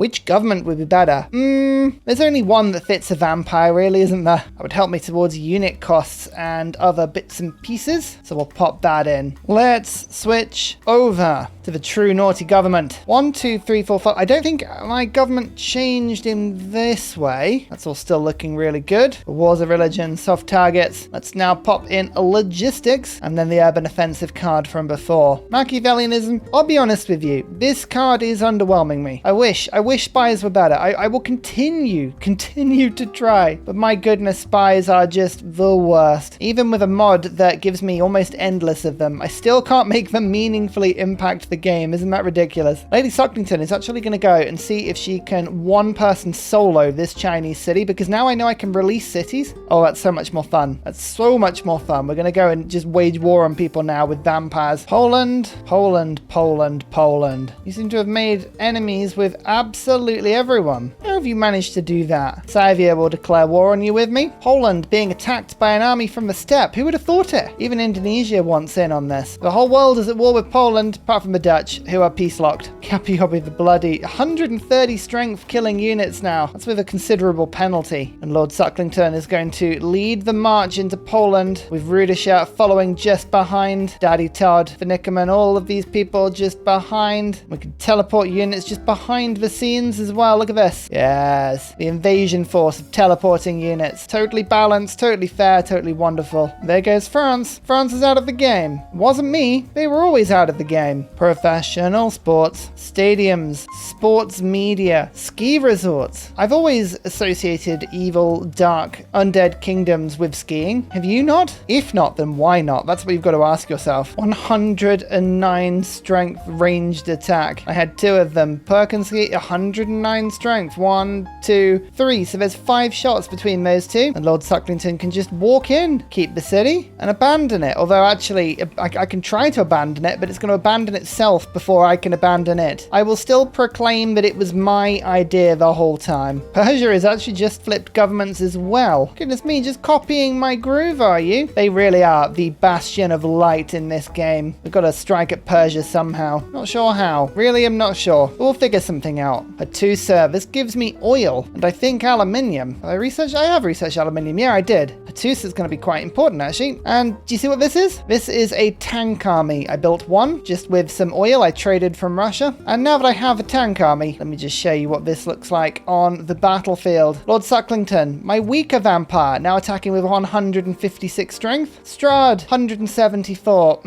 Which government would be better? There's only one that fits a vampire, really, isn't there? That would help me towards unit costs and other bits and pieces. So we'll pop that in. Let's switch over to the true naughty government. 1, 2, 3, 4, 5. I don't think my government changed in this way. That's all still looking really good. Wars of religion, soft targets. Let's now pop in logistics and then the urban offensive card from before. Machiavellianism. I'll be honest with you. This card is underwhelming me. I wish spies were better. I will continue to try. But my goodness, spies are just the worst. Even with a mod that gives me almost endless of them, I still can't make them meaningfully impact the game. Isn't that ridiculous? Lady Sucklington is actually going to go and see if she can one-person solo this Chinese city, because now I know I can release cities. Oh, that's so much more fun. That's so much more fun. We're going to go and just wage war on people now with vampires. Poland. You seem to have made enemies with absolutely everyone. How have you managed to do that? Savia will declare war on you with me. Poland being attacked by an army from the steppe. Who would have thought it? Even Indonesia wants in on this. The whole world is at war with Poland, apart from the Dutch, who are peace-locked. Cappy the bloody 130 strength killing units now. That's with a considerable penalty. And Lord Sucklington is going to lead the march into Poland, with Rudisha following just behind. Daddy Todd, Vanickerman, all of these people just behind. We can teleport units just behind the scenes as well. Look at this. Yes. The invasion force of teleporting units. Totally balanced, totally fair, totally wonderful. There goes France. France is out of the game. It wasn't me. They were always out of the game. Professional sports, stadiums, sports media, ski resorts. I've always associated evil, dark, undead kingdoms with skiing. Have you not? If not, then why not? That's what you've got to ask yourself. 109 strength ranged attack. I had 2 of them. Perkinski, 109 strength. 1, 2, 3. So there's 5 shots between those two. And Lord Sucklington can just walk in, keep the city, and abandon it. Although actually, I can try to abandon it, but it's going to abandon itself before I can abandon it. I will still proclaim that it was my idea the whole time. Persia has actually just flipped governments as well. Goodness me, just copying my groove, are you? They really are the bastion of light in this game. We've got to strike at Persia somehow. Not sure how. Really, I'm not sure. We'll figure something out. A 2 service gives me oil, and I think aluminium. Have I researched? I have researched aluminium. Yeah, I did. A 2 is going to be quite important, actually. And do you see what this is? This is a tank army. I built one just with some oil I traded from Russia. And now that I have a tank army, let me just show you what this looks like on the battlefield. Lord Sucklington, my weaker vampire, now attacking with 156 strength. Strahd, 174.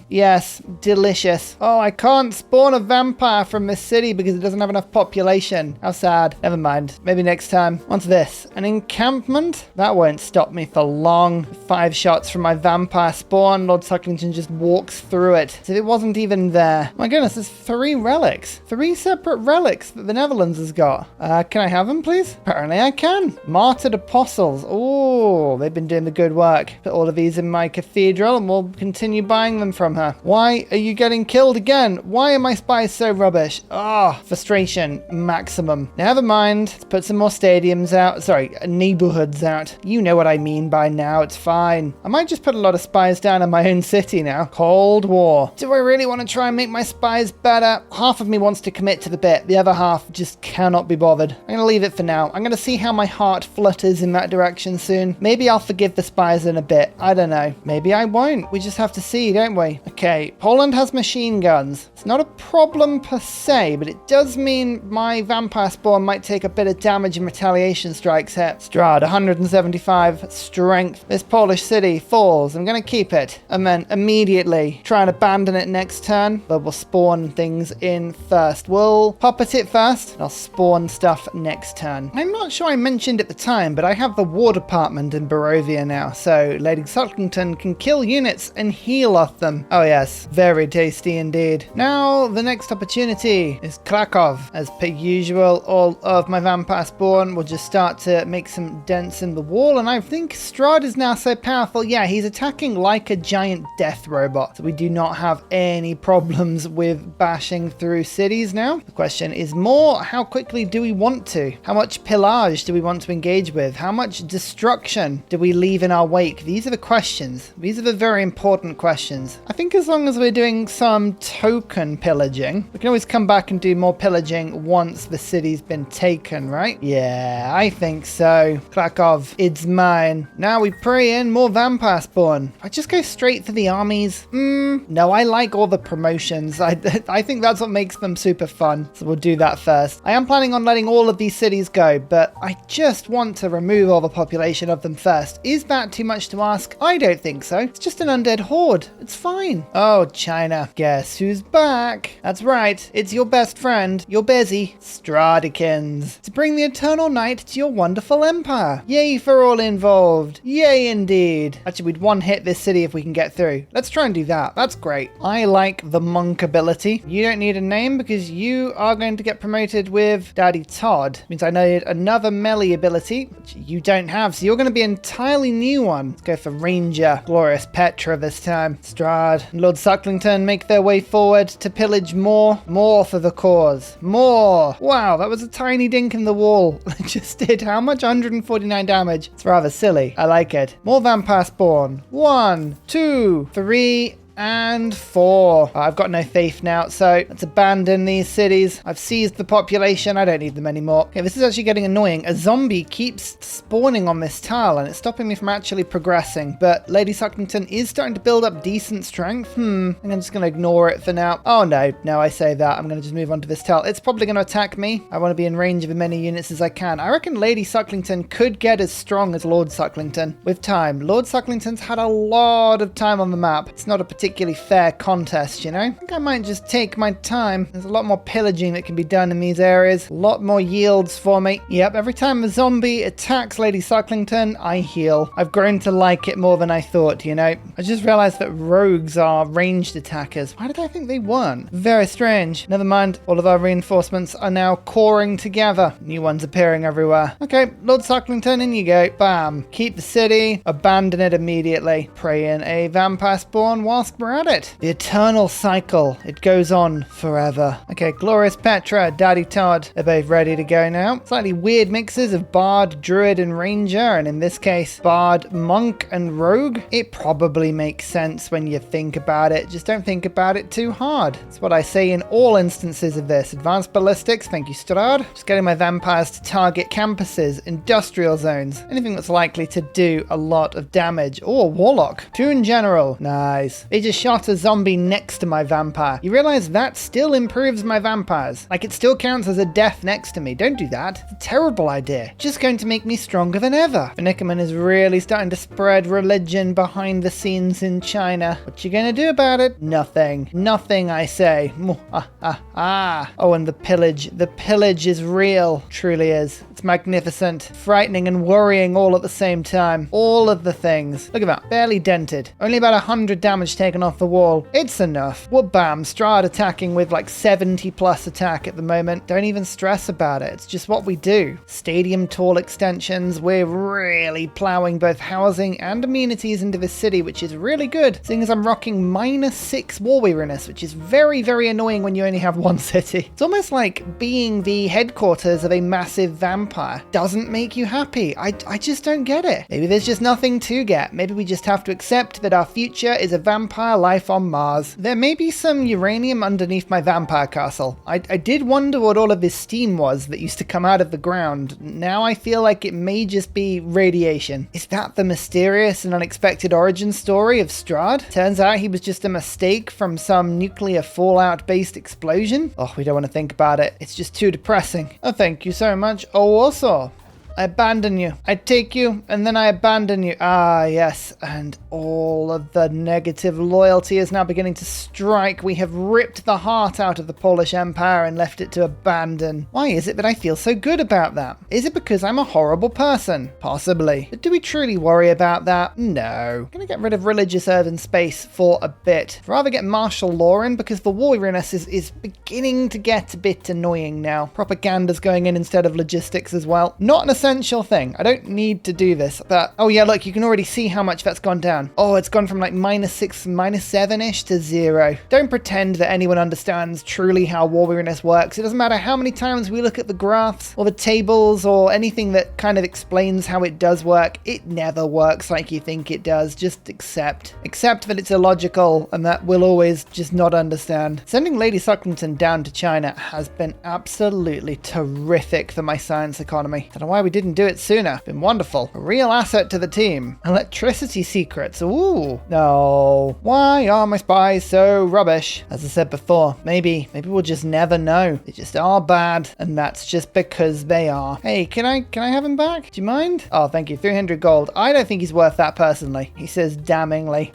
Yes, delicious. Oh, I can't spawn a vampire from this city because it doesn't have enough population. How sad. Never mind. Maybe next time. Onto this. An encampment? That won't stop me for long. 5 shots from my vampire spawn. Lord Sucklington just walks through it as if it wasn't even there. My goodness, there's 3 relics. 3 separate relics that the Netherlands has got. Can I have them, please? Apparently I can. Martyred apostles. Oh, they've been doing the good work. Put all of these in my cathedral and we'll continue buying them from her. Why are you getting killed again? Why are my spies so rubbish? Frustration maximum. Never mind. Let's put some more stadiums out. Sorry, neighborhoods out. You know what I mean by now. It's fine. I might just put a lot of spies down in my own city now. Cold War. Do I really want to try and make my spies better? Half of me wants to commit to the bit. The other half just cannot be bothered. I'm going to leave it for now. I'm going to see how my heart flutters in that direction soon. Maybe I'll forgive the spies in a bit. I don't know. Maybe I won't. We just have to see, don't we? Okay, Poland has machine guns. It's not a problem per se, but it does mean my vampire spawn might take a bit of damage and retaliation strikes hit. Strahd, 175 strength. This Polish city falls. I'm going to keep it. And then immediately try and abandon it next turn, but we'll spawn things in first. We'll puppet it first, and I'll spawn stuff next turn. I'm not sure I mentioned at the time, but I have the war department in Barovia now, so Lady Sucklington can kill units and heal off them. Oh yes, very tasty indeed. Now, the next opportunity is Krakow. As per usual, all of my vampire spawn will just start to make some dents in the wall, and I think Strahd is now so powerful. Yeah, he's attacking like a giant death robot, so we do not have any problems with bashing through cities now. The question is more, how quickly do we want to? How much pillage do we want to engage with? How much destruction do we leave in our wake? These are the questions. These are the very important questions. I think as long as we're doing some token pillaging, we can always come back and do more pillaging once the city's been taken, right? Yeah, I think so. Krakov, it's mine. Now we pray in more vampire spawn. I just go straight for the armies. No, I like all the promotions. I think that's what makes them super fun. So we'll do that first. I am planning on letting all of these cities go, but I just want to remove all the population of them first. Is that too much to ask? I don't think so. It's just an undead horde. It's fine. Oh, China. Guess who's back? That's right. It's your best friend, your busy Strahdikins, to bring the eternal night to your wonderful empire. Yay for all involved. Yay indeed. Actually, we'd one hit this city if we can get through. Let's try and do that. That's great. I like the monk ability. You don't need a name because you are going to get promoted with Daddy Todd. Means I need another melee ability, which you don't have, so you're going to be an entirely new one. Let's go for Ranger. Glorious Petra this time. Strahd and Lord Sucklington make their way forward to pillage more. More for the cause. More. Wow, that was a tiny dink in the wall. It just did how much? 149 damage. It's rather silly. I like it. More vampire spawn. 1, 2, 3, and 4. I've got no faith now, so let's abandon these cities. I've seized the population. I don't need them anymore. Okay, this is actually getting annoying. A zombie keeps spawning on this tile, and it's stopping me from actually progressing. But Lady Sucklington is starting to build up decent strength. I'm just going to ignore it for now. Oh, no, I say that. I'm going to just move on to this tile. It's probably going to attack me. I want to be in range of as many units as I can. I reckon Lady Sucklington could get as strong as Lord Sucklington with time. Lord Sucklington's had a lot of time on the map. It's not a particularly fair contest, you know? I think I might just take my time. There's a lot more pillaging that can be done in these areas. A lot more yields for me. Yep, every time a zombie attacks Lady Sucklington, I heal. I've grown to like it more than I thought, you know? I just realized that rogues are ranged attackers. Why did I think they weren't? Very strange. Never mind. All of our reinforcements are now coring together. New ones appearing everywhere. Okay, Lord Sucklington, in you go. Bam. Keep the city. Abandon it immediately. Pray in a vampire spawn whilst we're at it. The eternal cycle. It goes on forever. Okay, Glorious Petra, Daddy Todd. They're both ready to go now. Slightly weird mixes of Bard, Druid, and Ranger, and in this case, Bard, Monk, and Rogue. It probably makes sense when you think about it. Just don't think about it too hard. That's what I say in all instances of this. Advanced Ballistics, thank you, Strahd. Just getting my vampires to target campuses, industrial zones, anything that's likely to do a lot of damage. Oh, Warlock. 2 in general. Nice. They just shot a zombie next to my vampire. You realize that still improves my vampires. Like, it still counts as a death next to me. Don't do that. It's a terrible idea. Just going to make me stronger than ever. Benickerman is really starting to spread religion behind the scenes in China. What you gonna do about it? Nothing. Nothing, I say. Oh, and the pillage. The pillage is real. Truly is. It's magnificent. Frightening and worrying all at the same time. All of the things. Look at that. Barely dented. Only about 100 damage taken off the wall. It's enough. Well, bam. Strahd attacking with like 70 plus attack at the moment. Don't even stress about it. It's just what we do. Stadium tall extensions. We're really plowing both housing and amenities into this city, which is really good, seeing as I'm rocking -6 war weariness, which is very, very annoying when you only have one city. It's almost like being the headquarters of a massive vampire doesn't make you happy. I just don't get it. Maybe there's just nothing to get. Maybe we just have to accept that our future is a vampire life on Mars. There may be some uranium underneath my vampire castle. I did wonder what all of this steam was that used to come out of the ground. Now I feel like it may just be radiation. Is that the mysterious and unexpected origin story of Strahd? Turns out he was just a mistake from some nuclear fallout based explosion. Oh, we don't want to think about it. It's just too depressing. Oh, thank you so much. Oh, also, I abandon you. I take you, and then I abandon you. Ah, yes. And all of the negative loyalty is now beginning to strike. We have ripped the heart out of the Polish Empire and left it to abandon. Why is it that I feel so good about that? Is it because I'm a horrible person? Possibly. But do we truly worry about that? No. I'm gonna get rid of religious urban space for a bit. I'd rather get martial law in because the war weariness is beginning to get a bit annoying now. Propaganda's going in instead of logistics as well. Not in a essential thing. I don't need to do this, but oh yeah, look, you can already see how much that's gone down. Oh, it's gone from like -6, -7-ish to 0. Don't pretend that anyone understands truly how war weariness works. It doesn't matter how many times we look at the graphs or the tables or anything that kind of explains how it does work. It never works like you think it does. Just accept that it's illogical and that we'll always just not understand. Sending Lady Sucklington down to China has been absolutely terrific for my science economy. Don't know why we didn't do it sooner. Been wonderful. A real asset to the team. Electricity secrets. Ooh. No. Why are my spies so rubbish? As I said before, maybe we'll just never know. They just are bad, and that's just because they are. Hey, can I have him back? Do you mind? Oh, thank you. 300 gold. I don't think he's worth that personally. He says damningly.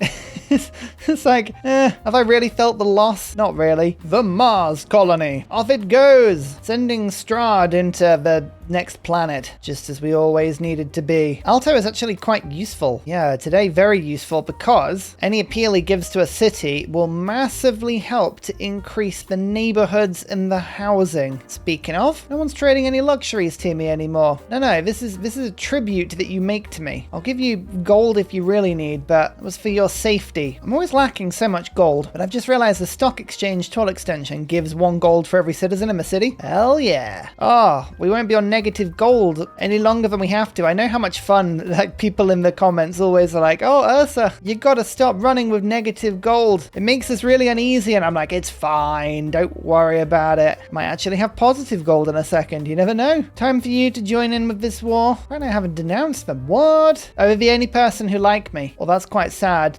It's like, have I really felt the loss? Not really. The Mars colony. Off it goes. Sending Strahd into the next planet, just as we always needed to be. Alto is actually quite useful. Yeah, today very useful because any appeal he gives to a city will massively help to increase the neighborhoods and the housing. Speaking of, no one's trading any luxuries to me anymore. No, this is a tribute that you make to me. I'll give you gold if you really need, but it was for your safety. I'm always lacking so much gold, but I've just realized the stock exchange toll extension gives 1 gold for every citizen in the city. Hell yeah. Oh, we won't be on negative gold any longer than we have to. I know how much fun like people in the comments always are like, oh Ursa, you gotta stop running with negative gold. It makes us really uneasy, and I'm like, it's fine, don't worry about it. Might actually have positive gold in a second, you never know. Time for you to join in with this war. Right, I haven't denounced them. What? Oh, they're the only person who like me. Well, that's quite sad.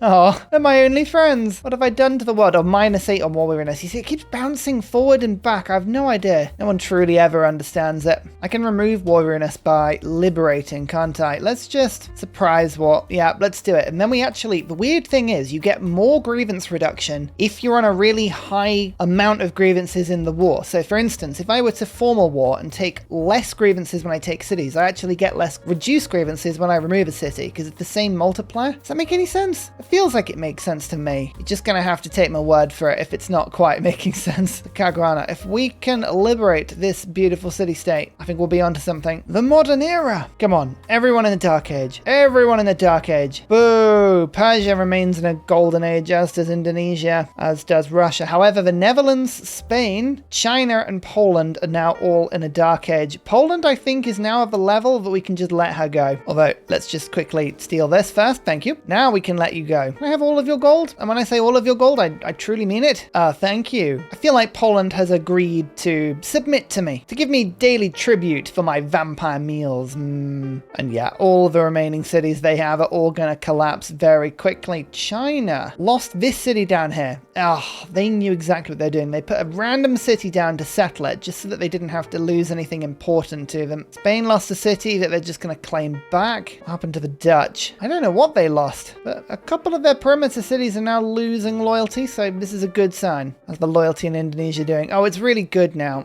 Oh, they're my only friends. What have I done to the world? Oh, -8 on war weariness. You see, it keeps bouncing forward and back. I have no idea. No one truly ever understands it. I can remove war weariness by liberating, can't I? Let's just surprise war. Yeah, let's do it. And then we actually, the weird thing is you get more grievance reduction if you're on a really high amount of grievances in the war. So for instance, if I were to form a war and take less grievances when I take cities, I actually get less reduced grievances when I remove a city because it's the same multiplier. Does that make any sense? It feels like it makes sense to me. You're just gonna have to take my word for it if it's not quite making sense. The Kagrana, if we can liberate this beautiful city-state, I think we'll be onto something. The modern era. Come on, everyone in the Dark Age. Everyone in the Dark Age. Boo! Persia remains in a golden age, as does Indonesia, as does Russia. However, the Netherlands, Spain, China, and Poland are now all in a Dark Age. Poland, I think, is now of the level that we can just let her go. Although, let's just quickly steal this first. Thank you. Now we can let you go. Can I have all of your gold? And when I say all of your gold, I truly mean it. Thank you. I feel like Poland has agreed to submit to me, to give me daily tribute for my vampire meals. And yeah, all the remaining cities they have are all gonna collapse very quickly. China lost this city down here. Oh, they knew exactly what they're doing. They put a random city down to settle it just so that they didn't have to lose anything important to them. Spain lost a city that they're just gonna claim back. What happened to the Dutch? I don't know what they lost, but a couple of their perimeter cities are now losing loyalty, so this is a good sign. How's the loyalty in Indonesia doing? Oh, it's really good now.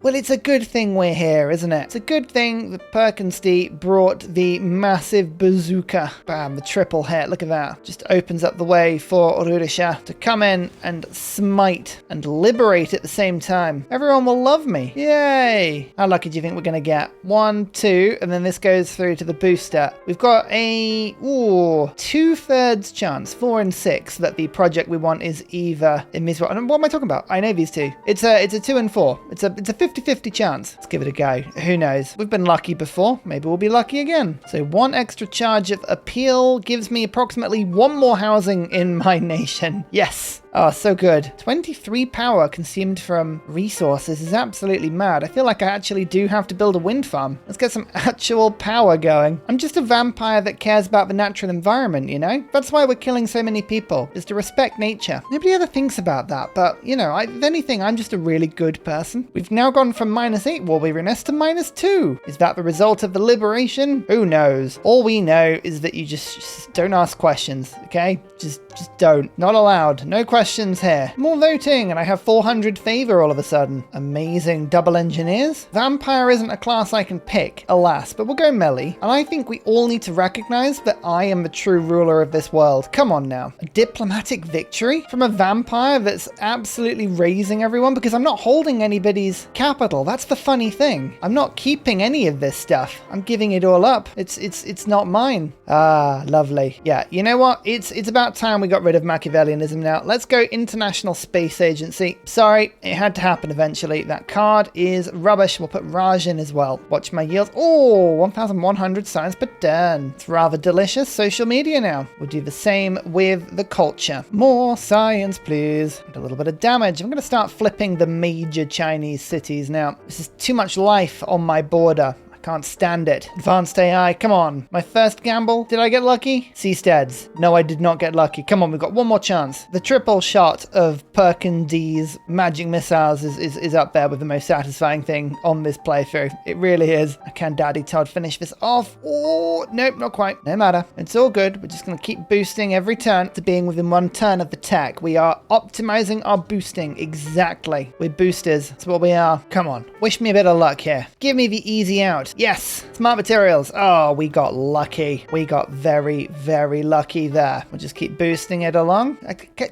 Well, it's a good thing we're here, isn't it? It's a good thing that Perkenstein brought the massive bazooka. Bam, the triple hit. Look at that. Just opens up the way for Ursa to come in and smite and liberate at the same time. Everyone will love me. Yay! How lucky do you think we're going to get? 1, 2, and then this goes through to the booster. We've got a 2/3 chance, 4 and 6, that the project we want is either in this. What am I talking about? I know these two. It's a 2 and 4. It's a 50-50 chance. Let's give it a go. Who knows? We've been lucky before. Maybe we'll be lucky again. So 1 extra charge of appeal gives me approximately 1 more housing in my nation. Yes. Oh, so good. 23 power consumed from resources is absolutely mad. I feel like I actually do have to build a wind farm. Let's get some actual power going. I'm just a vampire that cares about the natural environment, you know? That's why we're killing so many people, is to respect nature. Nobody ever thinks about that, but, you know, if anything, I'm just a really good person. We've now gone from -8 war weariness to -2. Is that the result of the liberation? Who knows? All we know is that you just don't ask questions, okay? Just don't. Not allowed. No questions questions here. More voting, and I have 400 favor all of a sudden. Amazing double engineers. Vampire isn't a class I can pick, alas, but we'll go melee. And I think we all need to recognize that I am the true ruler of this world. Come on now. A diplomatic victory from a vampire that's absolutely raising everyone, because I'm not holding anybody's capital. That's the funny thing. I'm not keeping any of this stuff. I'm giving it all up. It's not mine. Ah, lovely. Yeah, you know what? It's about time we got rid of Machiavellianism now. Let's go International Space Agency. Sorry, it had to happen eventually. That card is rubbish. We'll put Raj in as well. Watch my yields. Oh, 1,100 science per turn. It's rather delicious. Social media now. We'll do the same with the culture. More science, please. Get a little bit of damage. I'm going to start flipping the major Chinese cities now. This is too much life on my border. Can't stand it. Advanced AI, come on. My first gamble, did I get lucky? Seasteads. No, I did not get lucky. Come on, we've got one more chance. The triple shot of Perkin D's magic missiles is up there with the most satisfying thing on this playthrough. It really is. Can Daddy Todd finish this off? Oh, nope, not quite. No matter. It's all good. We're just going to keep boosting every turn to being within one turn of the tech. We are optimizing our boosting exactly. We're boosters. That's what we are. Come on. Wish me a bit of luck here. Give me the easy out. Yes, smart materials. Oh, we got lucky. We got very, very lucky there. We'll just keep boosting it along.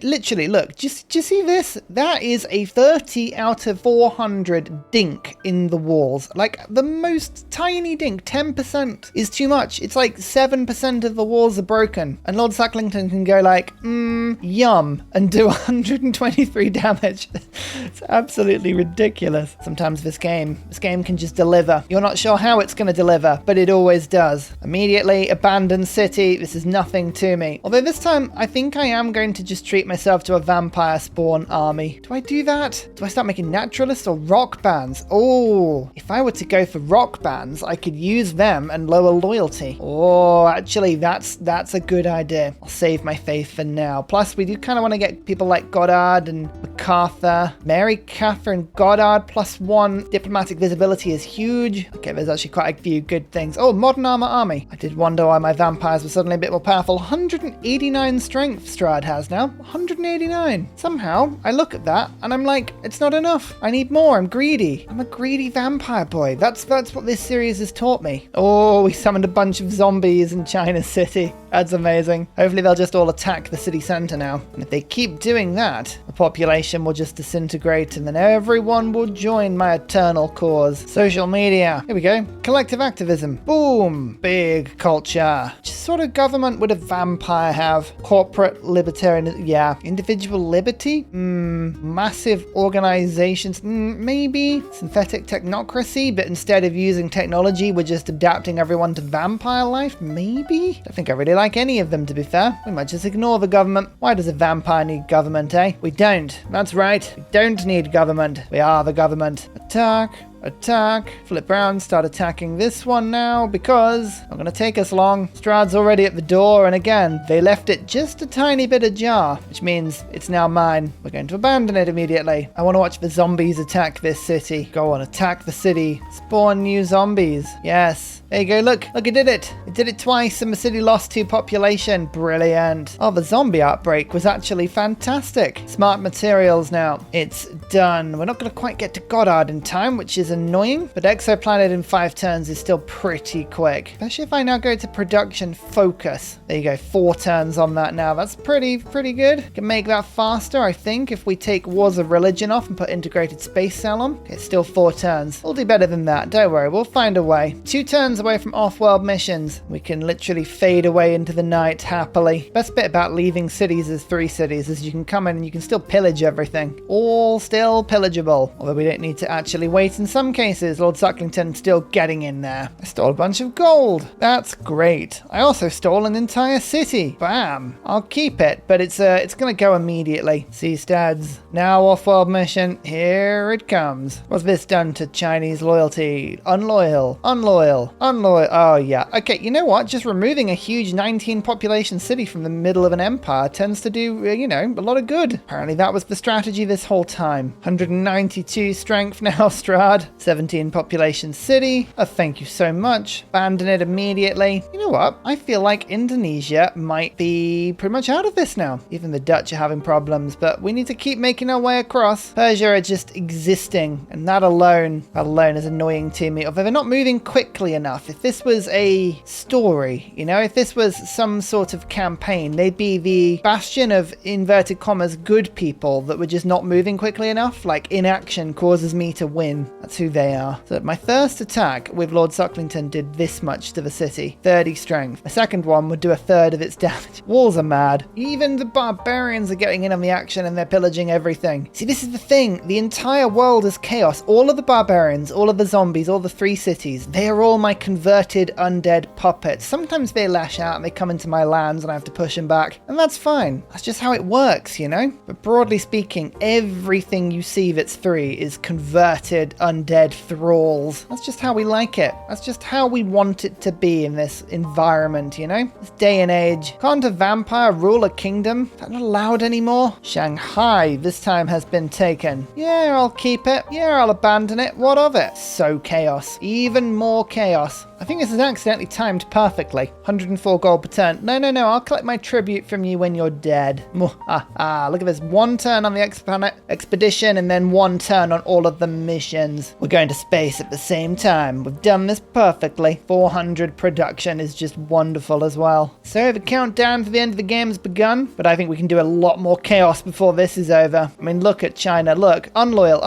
Literally, look, just see this? That is a 30 out of 400 dink in the walls. Like the most tiny dink, 10% is too much. It's like 7% of the walls are broken. And Lord Sucklington can go like, yum, and do 123 damage. It's absolutely ridiculous. Sometimes this game can just deliver. You're not sure how it's going to deliver, but it always does. Immediately, abandoned city. This is nothing to me. Although this time, I think I am going to just treat myself to a vampire spawn army. Do I do that? Do I start making naturalists or rock bands? Oh, if I were to go for rock bands, I could use them and lower loyalty. Oh, actually, that's a good idea. I'll save my faith for now. Plus, we do kind of want to get people like Goddard and MacArthur. Mary Catherine Goddard +1 diplomatic visibility is huge. Okay, there's actually quite a few good things. Oh, modern army. I did wonder why my vampires were suddenly a bit more powerful. 189 strength Strahd has now. 189. Somehow, I look at that and I'm like, it's not enough. I need more. I'm greedy. I'm a greedy vampire boy. That's what this series has taught me. Oh, we summoned a bunch of zombies in China City. That's amazing. Hopefully they'll just all attack the city center now. And if they keep doing that, the population will just disintegrate and then everyone will join my eternal cause. Social media. Here we go. Collective activism. Boom. Big culture. Which sort of government would a vampire have? Corporate libertarian. Yeah. Individual liberty? Massive organizations? Maybe. Synthetic technocracy, but instead of using technology, we're just adapting everyone to vampire life? Maybe? I think I really like any of them, to be fair. We might just ignore the government. Why does a vampire need government, eh? We don't. That's right. We don't need government. We are the government. Attack, flip around, start attacking this one now because not going to take us long. Strahd's already at the door, and again, they left it just a tiny bit ajar, which means it's now mine. We're going to abandon it immediately. I want to watch the zombies attack this city. Go on, attack the city. Spawn new zombies. Yes. There you go, look, it did it. It did it twice and the city lost 2 population. Brilliant. Oh, the zombie outbreak was actually fantastic. Smart materials now. It's done. We're not going to quite get to Goddard in time, which is annoying, but Exoplanet in 5 turns is still pretty quick. Especially if I now go to production focus. There you go, 4 turns on that now. That's pretty good. Can make that faster, I think, if we take Wars of Religion off and put integrated space cell on. Okay, it's still 4 turns. We'll do better than that, don't worry, we'll find a way. 2 turns away from off-world missions. We can literally fade away into the night happily. Best bit about leaving cities as 3 cities is you can come in and you can still pillage everything. All still pillageable. Although we don't need to actually wait in some cases. Lord Sucklington still getting in there. I stole a bunch of gold. That's great. I also stole an entire city. Bam. I'll keep it, but it's gonna go immediately. Seasteads. Now off-world mission. Here it comes. What's this done to Chinese loyalty? Unloyal. Unloyal. Oh, yeah. Okay, you know what? Just removing a huge 19 population city from the middle of an empire tends to do, a lot of good. Apparently that was the strategy this whole time. 192 strength now, Strahd. 17 population city. Oh, thank you so much. Abandon it immediately. You know what? I feel like Indonesia might be pretty much out of this now. Even the Dutch are having problems, but we need to keep making our way across. Persia are just existing, and that alone is annoying to me. Although they're not moving quickly enough. If this was a story, if this was some sort of campaign, they'd be the bastion of inverted commas good people that were just not moving quickly enough. Like inaction causes me to win. That's who they are. So my first attack with Lord Sucklington did this much to the city. 30 strength. My second one would do a third of its damage. Walls are mad. Even the barbarians are getting in on the action and they're pillaging everything. See, this is the thing. The entire world is chaos. All of the barbarians, all of the zombies, all the 3 cities, they are all my converted undead puppets. Sometimes they lash out and they come into my lands and I have to push them back. And that's fine. That's just how it works, But broadly speaking, everything you see that's 3 is converted undead thralls. That's just how we like it. That's just how we want it to be in this environment, This day and age. Can't a vampire rule a kingdom? Is that not allowed anymore? Shanghai this time has been taken. Yeah, I'll keep it. Yeah, I'll abandon it. What of it? So chaos. Even more chaos. I think this is accidentally timed perfectly. 104 gold per turn. No, I'll collect my tribute from you when you're dead. Look at this. 1 turn on the expedition and then 1 turn on all of the missions. We're going to space at the same time. We've done this perfectly. 400 production is just wonderful as well. So the countdown for the end of the game has begun, but I think we can do a lot more chaos before this is over. I mean, look at China. Look, unloyal.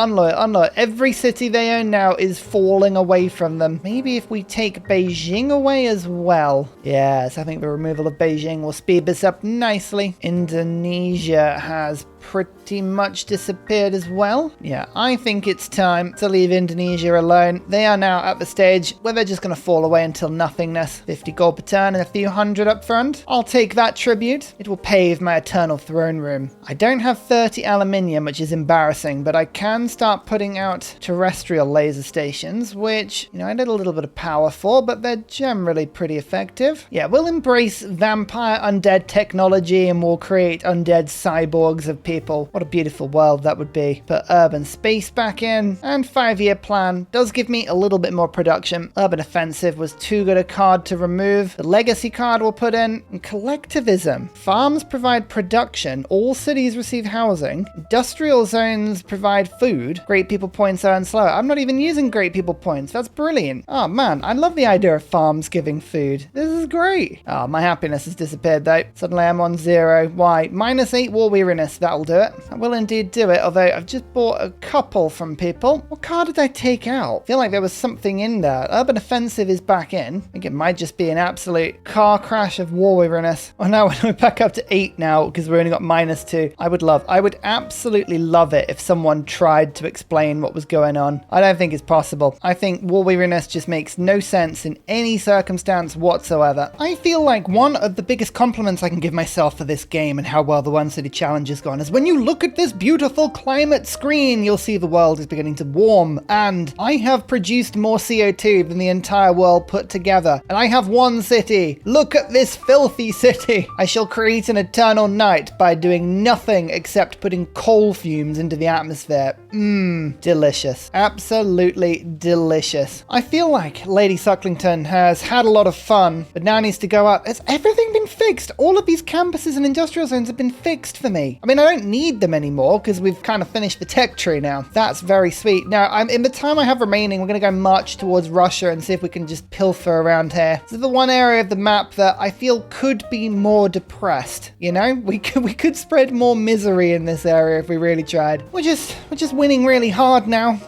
Every city they own now is falling away from them. Maybe if we take Beijing away as well. Yes, I think the removal of Beijing will speed this up nicely. Indonesia has pretty much disappeared as well. Yeah, I think it's time to leave Indonesia alone. They are now at the stage where they're just going to fall away until nothingness. 50 gold per turn and a few hundred up front. I'll take that tribute. It will pave my eternal throne room. I don't have 30 aluminium, which is embarrassing, but I can start putting out terrestrial laser stations, which, I need a little bit of power for, but they're generally pretty effective. Yeah, we'll embrace vampire undead technology and we'll create undead cyborgs of people. What a beautiful world that would be. Put urban space back in, and 5-year plan does give me a little bit more production. Urban offensive was too good a card to remove. The legacy card we'll put in, and collectivism. Farms provide production. All cities receive housing. Industrial zones provide food. Great people points earn slower. I'm not even using great people points. That's brilliant. Oh man, I love the idea of farms giving food. This is great. Oh, my happiness has disappeared though. Suddenly I'm on 0. Why? -8 war weariness. That'll do it. I will indeed do it, although I've just bought a couple from people. What card did I take out? I feel like there was something in there. Urban offensive is back in. I think it might just be an absolute car crash of war weariness. Oh no, we're back up to 8 now because we only got -2. I would absolutely love it if someone tried to explain what was going on. I don't think it's possible. I think war weariness just makes no sense in any circumstance whatsoever. I feel like one of the biggest compliments I can give myself for this game and how well the One City Challenge has gone is when you look at this beautiful climate screen, you'll see the world is beginning to warm, and I have produced more CO2 than the entire world put together, and I have 1 city. Look at this filthy city. I shall create an eternal night by doing nothing except putting coal fumes into the atmosphere. Delicious. Absolutely delicious. I feel like Lady Sucklington has had a lot of fun, but now needs to go up. Has everything been fixed? All of these campuses and industrial zones have been fixed for me. I mean, I don't need them anymore because we've kind of finished the tech tree now. That's very sweet. Now, in the time I have remaining, we're going to go march towards Russia and see if we can just pilfer around here. This is the one area of the map that I feel could be more depressed. We could spread more misery in this area if we really tried. We're just winning really hard now.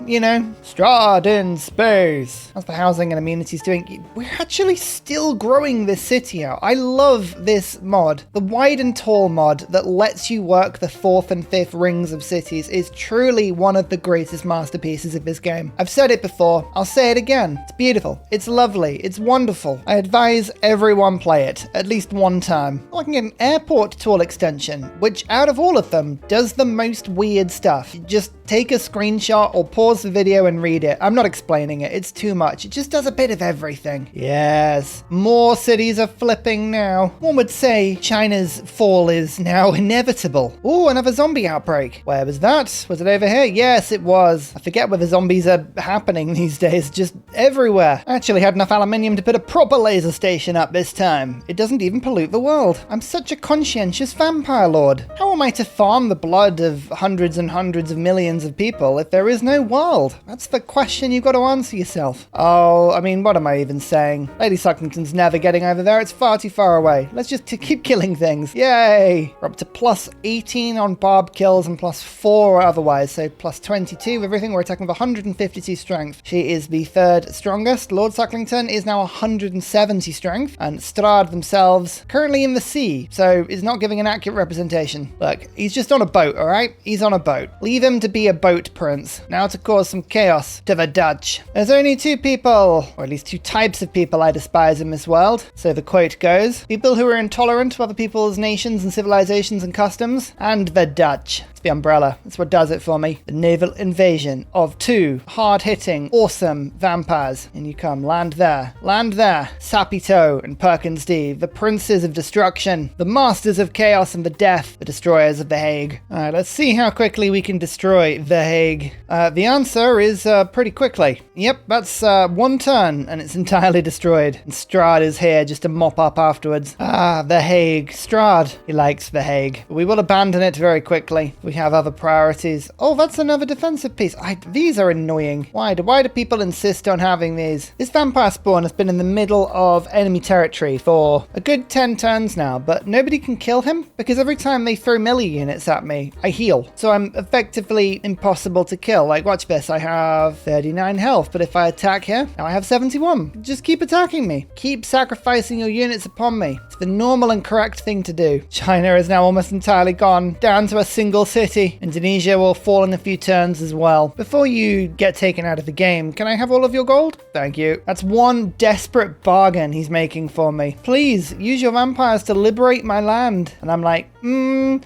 Strahd in space. How's the housing and amenities doing? We're actually still growing this city out. I love this mod, the wide and tall mod that lets you work the 4th and 5th rings of cities is truly one of the greatest masterpieces of this game. I've said it before, I'll say it again. It's beautiful, it's lovely, it's wonderful. I advise everyone play it, at least one time. I can get an airport tool extension, which out of all of them does the most weird stuff. You just take a screenshot or pause the video and read it. I'm not explaining it, it's too much. It just does a bit of everything. Yes, more cities are flipping now. One would say China's fall is now inevitable. Ooh, another zombie outbreak. Where was that? Was it over here? Yes, it was. I forget where the zombies are happening these days, just everywhere. I actually had enough aluminium to put a proper laser station up this time. It doesn't even pollute the world. I'm such a conscientious vampire lord. How am I to farm the blood of hundreds and hundreds of millions of people if there is no world? That's the question you've got to answer yourself. Oh, I mean, what am I even saying? Lady Sucklington's never getting over there. It's far too far away. Let's just keep killing things. Yay! We're up to plus 18 on barb kills and plus 4 otherwise, so plus 22 with everything. We're attacking with 152 strength. She is the 3rd strongest. Lord Sucklington is now 170 strength, and Strahd themselves currently in the sea, so is not giving an accurate representation. Look, he's just on a boat, alright? He's on a boat. Leave him to be a boat prince. Now to cause some chaos to the Dutch. There's only 2 people, or at least 2 types of people I despise in this world. So the quote goes, people who are intolerant to other people's nations and civilizations and customs, and the Dutch. It's the umbrella. That's what does it for me. The naval invasion of 2 hard-hitting, awesome vampires. And you come, land there, Sapito and Perkins D, the princes of destruction, the masters of chaos and the death, the destroyers of The Hague. Alright, let's see how quickly we can destroy The Hague. The answer is pretty quickly. Yep, that's 1 turn and it's entirely destroyed. And Strahd is here just to mop up afterwards. The Hague. Strahd, he likes The Hague. We will abandon it very quickly. We have other priorities. Oh, that's another defensive piece. These are annoying. Why do people insist on having these? This vampire spawn has been in the middle of enemy territory for a good 10 turns now, but nobody can kill him because every time they throw melee units at me, I heal. So I'm effectively impossible to kill. Like, watch this. I have 39 health, but if I attack here, now I have 71. Just keep attacking me. Keep sacrificing your units upon me. It's the normal and correct thing to do. China is now almost entirely gone, down to a single city. Indonesia will fall in a few turns as well. Before you get taken out of the game, can I have all of your gold? Thank you. That's one desperate bargain he's making for me. Please, use your vampires to liberate my land. And I'm like,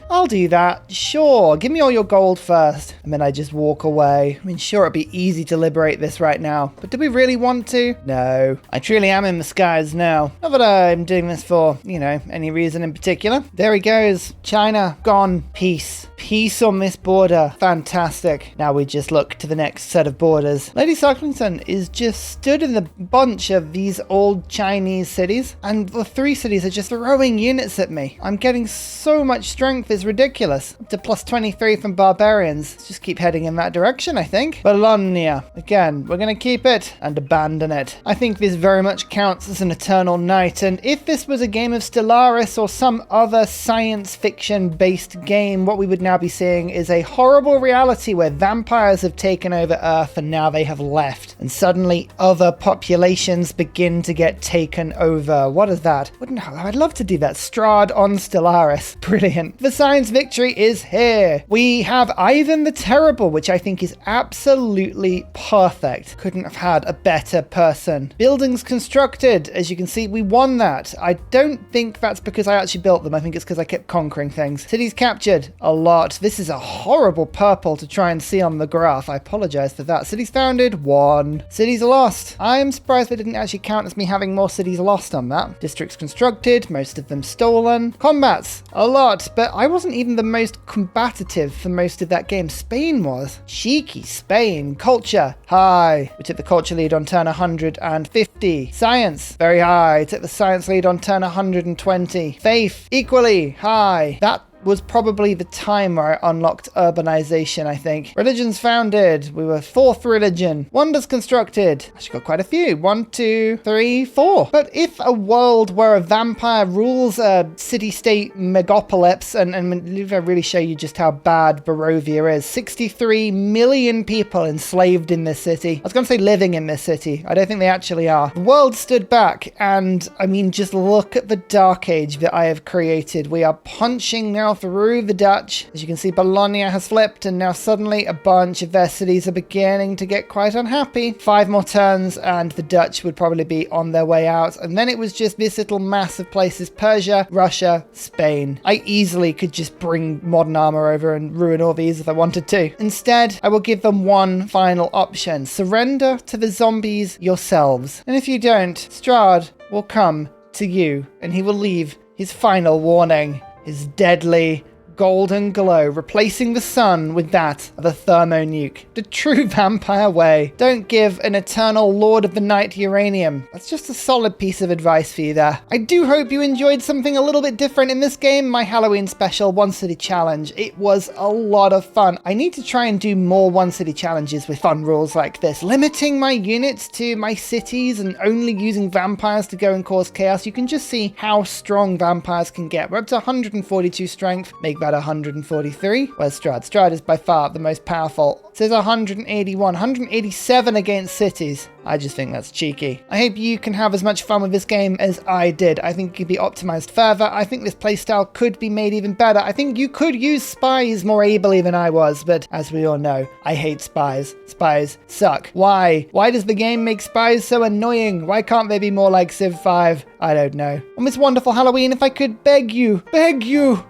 I'll do that. Sure, give me all your gold first. And then I just walk away. I mean, sure, it'd be easy to liberate this right now, but do we really want to? No. I truly am in the skies now. Not that I'm doing this for, any reason in particular. There he goes. China, gone. Peace. Peace on this border. Fantastic. Now we just look to the next set of borders. Lady Sucklington is just stood in the bunch of these old Chinese cities, and the 3 cities are just throwing units at me. I'm getting so much strength, it's ridiculous. Up to plus 23 from barbarians. Let's just keep heading in that direction, I think. Bologna. Again, we're going to keep it and abandon it. I think this very much counts as an eternal night, and if this was a game of Stellaris or some other science fiction based game, what we would now be seeing is a horrible reality where vampires have taken over Earth and now they have left. And suddenly other populations begin to get taken over. What is that? I'd love to do that. Strahd on Stellaris. Brilliant. The science victory is here. We have Ivan the Terrible, which I think is absolutely perfect. Couldn't have had a better person. Buildings constructed. As you can see, we won that. I don't think that's because I actually built them. I think it's because I kept conquering things. Cities captured. A lot. This is a horrible purple to try and see on the graph. I apologize for that. Cities founded. 1. Cities lost. I'm surprised they didn't actually count as me having more cities lost on that. Districts constructed. Most of them stolen. Combats. A lot. But I wasn't even the most combative for most of that game. Spain was. Cheeky Spain. Culture. High. We took the culture lead on turn 150. Science. Very high. Took the science lead on turn 120. Faith. Equally high. That was probably the time where I unlocked urbanization, I think. Religions founded. We were 4th religion. Wonders constructed. Actually got quite a few. 1, 2, 3, 4. But if a world where a vampire rules a city-state megapolis, and I really show you just how bad Barovia is. 63 million people enslaved in this city. I was going to say living in this city. I don't think they actually are. The world stood back, and I mean, just look at the dark age that I have created. We are punching now through the Dutch. As you can see, Bologna has flipped, and now suddenly a bunch of their cities are beginning to get quite unhappy. 5 more turns and the Dutch would probably be on their way out, and then it was just this little mass of places: Persia, Russia, Spain. I easily could just bring modern armor over and ruin all these if I wanted to. Instead, I will give them one final option: surrender to the zombies yourselves. And if you don't, Strahd will come to you, and he will leave his final warning, his deadly golden glow, replacing the sun with that of a thermonuke. The true vampire way. Don't give an eternal Lord of the Night uranium. That's just a solid piece of advice for you there. I do hope you enjoyed something a little bit different in this game, my Halloween special One City Challenge. It was a lot of fun. I need to try and do more One City challenges with fun rules like this, limiting my units to my cities and only using vampires to go and cause chaos. You can just see how strong vampires can get. We're up to 142 strength, make that 143. Where's Strahd? Strahd is by far the most powerful. It says 181, 187 against cities. I just think that's cheeky. I hope you can have as much fun with this game as I did. I think it could be optimized further. I think this playstyle could be made even better. I think you could use spies more ably than I was, but as we all know, I hate spies. Spies suck. Why? Why does the game make spies so annoying? Why can't they be more like Civ 5? I don't know. On this wonderful Halloween, if I could beg you,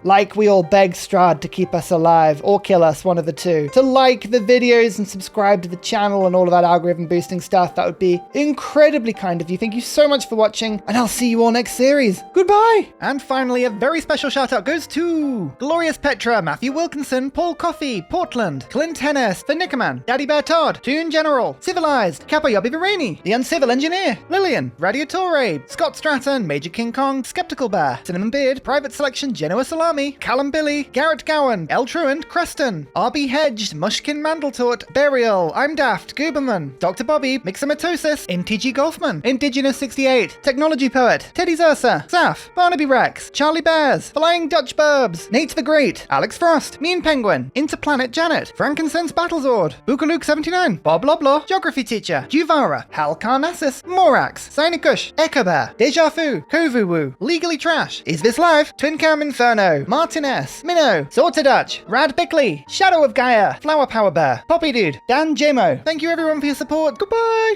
like we all beg Strahd to keep us alive, or kill us, one of the two, to like the videos and subscribe to the channel and all of that algorithm boosting stuff, that would be incredibly kind of you. Thank you so much for watching, and I'll see you all next series. Goodbye! And finally, a very special shout out goes to Glorious Petra, Matthew Wilkinson, Paul Coffey, Portland, Clint Hennis, The Nickerman, Daddy Bear Todd, Toon General, Civilized, Capo Yobby Virani, The Uncivil Engineer, Lillian, Radiatore, Scott Stratton, Major King Kong, Skeptical Bear, Cinnamon Beard, Private Selection, Genoa Salami, Callum Billy, Garrett Gowan, El Truant, Creston, RB Hedged, Mushkin Mandletort, Burial, I'm Daft, Gooberman, Dr. Bobby, Mixomatosis, NTG Golfman, Indigenous 68, Technology Poet, Teddy's Ursa, Zaf, Barnaby Rex, Charlie Bears, Flying Dutch Burbs, Nate the Great, Alex Frost, Mean Penguin, Interplanet Janet, Frankincense Battlezord, Bookaluk 79, Bob Loblaw, Geography Teacher, Juvara, Hal Carnassus, Morax, Sinikush, Echo Bear, Deja Fu, Kovuwu, Legally Trash, Is This Live, Twin Cam Inferno, Martin S, Minnow, Sorted Dutch, Rad Bickley, Shadow of Gaia, Flower Power Bear, Poppy Dude, Dan Jamo. Thank you everyone for your support. Goodbye!